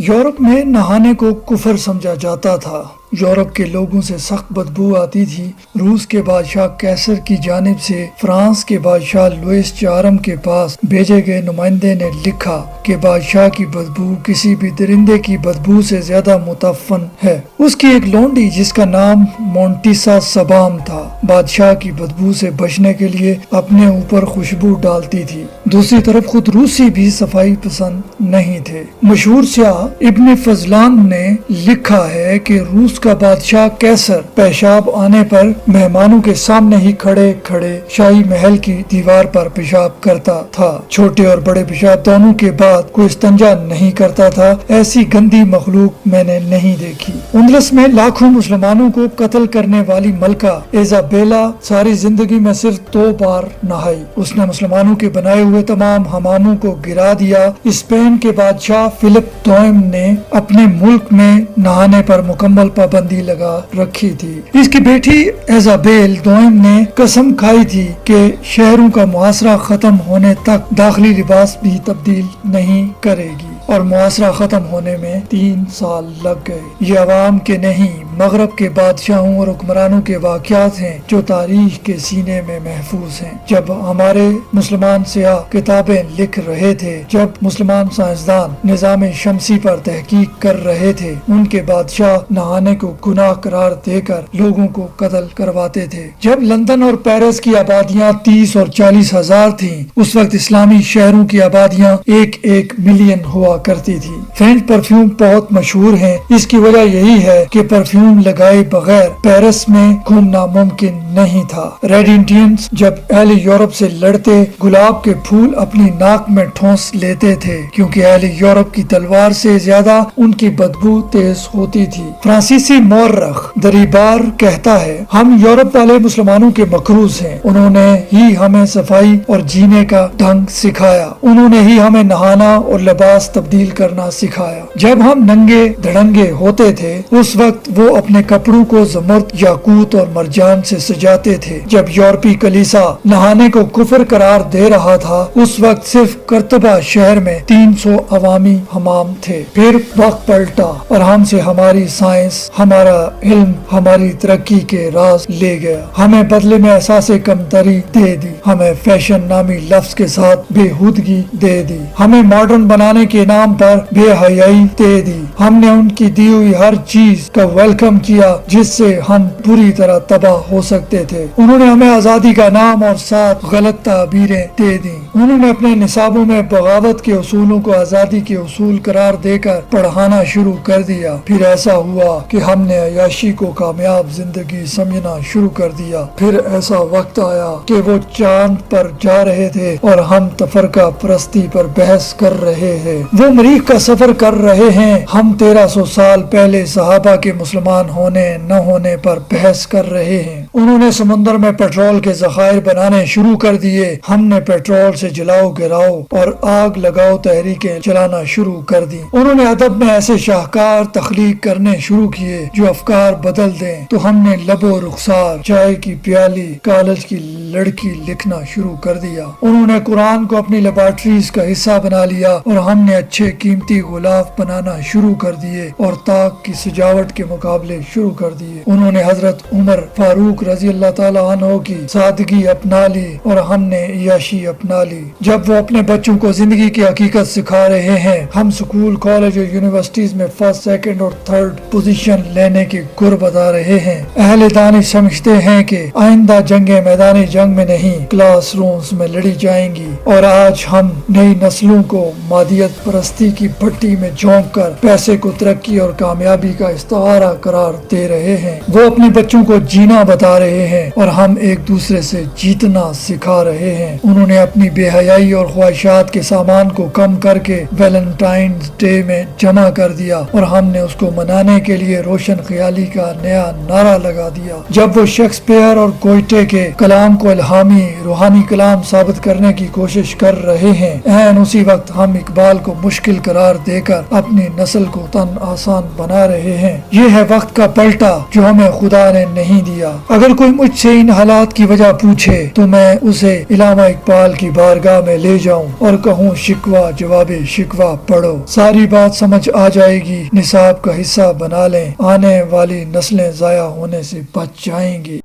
Europe میں نہانے کو کفر سمجھا جاتا تھا۔ یورپ کے لوگوں سے سخت بدبو آتی تھی۔ روس کے بادشاہ کیسر کی جانب سے فرانس کے بادشاہ لوئس چہارم کے پاس بھیجے گئے نمائندے نے لکھا کہ بادشاہ کی بدبو کسی بھی درندے کی بدبو سے زیادہ متعفن ہے۔ اس کی ایک لونڈی جس کا نام مونٹیسا سبام تھا بادشاہ کی بدبو سے بچنے کے لیے اپنے اوپر خوشبو ڈالتی تھی۔ دوسری طرف خود روسی بھی صفائی پسند نہیں تھے۔ مشہور سیاح ابن فضلان نے لکھا ہے کہ روس کا بادشاہ کیسر پیشاب آنے پر مہمانوں کے سامنے ہی کھڑے کھڑے شاہی محل کی دیوار پر پیشاب کرتا تھا۔ چھوٹے اور بڑے پیشاب دونوں کے بعد کوئی استنجا نہیں کرتا تھا۔ ایسی گندی مخلوق میں نے نہیں دیکھی۔ اندلس میں لاکھوں مسلمانوں کو قتل کرنے والی ملکہ ایزابیلا ساری زندگی میں صرف 2 بار نہائی۔ اس نے مسلمانوں کے بنائے ہوئے تمام حماموں کو گرا دیا۔ اسپین کے بادشاہ فلپ دوئم نے اپنے ملک میں نہانے پر مکمل پابندی لگا رکھی تھی۔ اس کی بیٹی ایزابیل دوئم نے قسم کھائی تھی کہ شہروں کا محاصرہ ختم ہونے تک داخلی لباس بھی تبدیل نہیں کرے گی، اور محاصرہ ختم ہونے میں 3 سال لگ گئے۔ یہ عوام کے نہیں، مغرب کے بادشاہوں اور حکمرانوں کے واقعات ہیں جو تاریخ کے سینے میں محفوظ ہیں۔ جب ہمارے مسلمان سیاح کتابیں لکھ رہے تھے، جب مسلمان سائنسدان نظام شمسی پر تحقیق کر رہے تھے، ان کے بادشاہ نہانے کو گناہ قرار دے کر لوگوں کو قتل کرواتے تھے۔ جب لندن اور پیرس کی آبادیاں 30 اور 40 ہزار تھیں، اس وقت اسلامی شہروں کی آبادیاں 1 ملین ہوا کرتی تھی۔ فرینچ پرفیوم بہت مشہور ہیں۔ اس کی وجہ یہی ہے کہ پرفیوم لگائے بغیر پیرس میں گھومنا ممکن نہیں تھا۔ ریڈ انڈینز جب اہل یورپ سے لڑتے گلاب کے پھول اپنی ناک میں ٹھونس لیتے تھے، کیونکہ اہل یورپ کی تلوار سے زیادہ ان کی بدبو تیز ہوتی تھی۔ فرانسیسی مورخ دریبار کہتا ہے، ہم یورپ والے مسلمانوں کے مقروض ہیں۔ انہوں نے ہی ہمیں صفائی اور جینے کا ڈھنگ سکھایا۔ انہوں نے ہی ہمیں نہانا اور لباس تبدیل کرنا سکھایا۔ جب ہم ننگے دھڑنگے ہوتے تھے، اس وقت وہ اپنے کپڑوں کو زمرد، یاقوت اور مرجان سے سجاتے تھے۔ جب یورپی کلیسا نہانے کو کفر قرار دے رہا تھا، اس وقت صرف قرطبہ شہر میں 300 عوامی حمام تھے۔ پھر وقت پلٹا اور ہم سے ہماری سائنس، ہمارا علم، ہماری ترقی کے راز لے گیا۔ ہمیں بدلے میں احساس کمتری دے دی۔ ہمیں فیشن نامی لفظ کے ساتھ بے ہودگی دے دی۔ ہمیں ماڈرن بنانے کے نام پر بے حیائی دے دی۔ ہم نے ان کی دی ہوئی ہر چیز کا ویلکم کیا جس سے ہم بری طرح تباہ ہو سکتے تھے۔ انہوں نے ہمیں آزادی کا نام اور ساتھ غلط تعبیریں دے دی۔ انہوں نے اپنے نصابوں میں بغاوت کے اصولوں کو آزادی کے اصول قرار دے کر پڑھانا شروع کر دیا۔ پھر ایسا ہوا کہ ہم نے عیاشی کو کامیاب زندگی سمجھنا شروع کر دیا۔ پھر ایسا وقت آیا کہ وہ چاند پر جا رہے تھے اور ہم تفرقہ پرستی پر بحث کر رہے ہیں۔ وہ مریخ کا سفر کر رہے ہیں، ہم 1300 سال پہلے صحابہ کے مسلمان ہونے نہ ہونے پر بحث کر رہے ہیں۔ انہوں نے سمندر میں پیٹرول کے ذخائر بنانے شروع کر دیے، ہم نے پیٹرول سے جلاؤ گراؤ اور آگ لگاؤ تحریکیں چلانا شروع کر دی۔ انہوں نے ادب میں ایسے شاہکار تخلیق کرنے شروع کیے جو افکار بدل دیں، تو ہم نے لب و رخسار، چائے کی پیالی، کالج کی لڑکی لکھنا شروع کر دیا۔ انہوں نے قرآن کو اپنی لیبارٹریز کا حصہ بنا لیا اور ہم نے اچھے قیمتی غلاف بنانا شروع کر دیے اور طاق کی سجاوٹ کے مقابلے شروع کر دیے۔ انہوں نے حضرت عمر فاروق رضی اللہ تعالیٰ عنہ کی سادگی اپنا لی اور ہم نے عیاشی اپنا لی۔ جب وہ اپنے بچوں کو زندگی کی حقیقت سکھا رہے ہیں، ہم سکول، کالج اور یونیورسٹیز میں 1st، 2nd اور 3rd پوزیشن لینے کی گر بتا رہے ہیں۔ اہل دانش سمجھتے ہیں کہ آئندہ جنگیں میدانی جنگ میں نہیں، کلاس رومز میں لڑی جائیں گی، اور آج ہم نئی نسلوں کو مادیت پرستی کی بھٹی میں جھونک کر پیسے کو ترقی اور کامیابی کا استعارہ قرار دے رہے ہیں۔ وہ اپنے بچوں کو جینا بتا رہے ہیں اور ہم ایک دوسرے سے جیتنا سکھا رہے ہیں۔ انہوں نے اپنی بے حیائی اور خواہشات کے سامان کو کم کر کے ویلنٹائنز ڈے میں جمع کر دیا اور ہم نے اس کو منانے کے لیے روشن خیالی کا نیا نعرہ لگا دیا۔ جب وہ شیکسپیئر اور گوئٹے کے کلام کو الہامی روحانی کلام ثابت کرنے کی کوشش کر رہے ہیں، اسی وقت ہم اقبال کو مشکل قرار دے کر اپنی نسل کو تن آسان بنا رہے ہیں۔ یہ ہے وقت کا پلٹا جو ہمیں خدا نے نہیں دیا۔ اگر کوئی مجھ سے ان حالات کی وجہ پوچھے تو میں اسے علامہ اقبال کی بارگاہ میں لے جاؤں اور کہوں شکوہ جواب شکوہ پڑھو، ساری بات سمجھ آ جائے گی، نصاب کا حصہ بنا لیں، آنے والی نسلیں ضائع ہونے سے بچ جائیں گی۔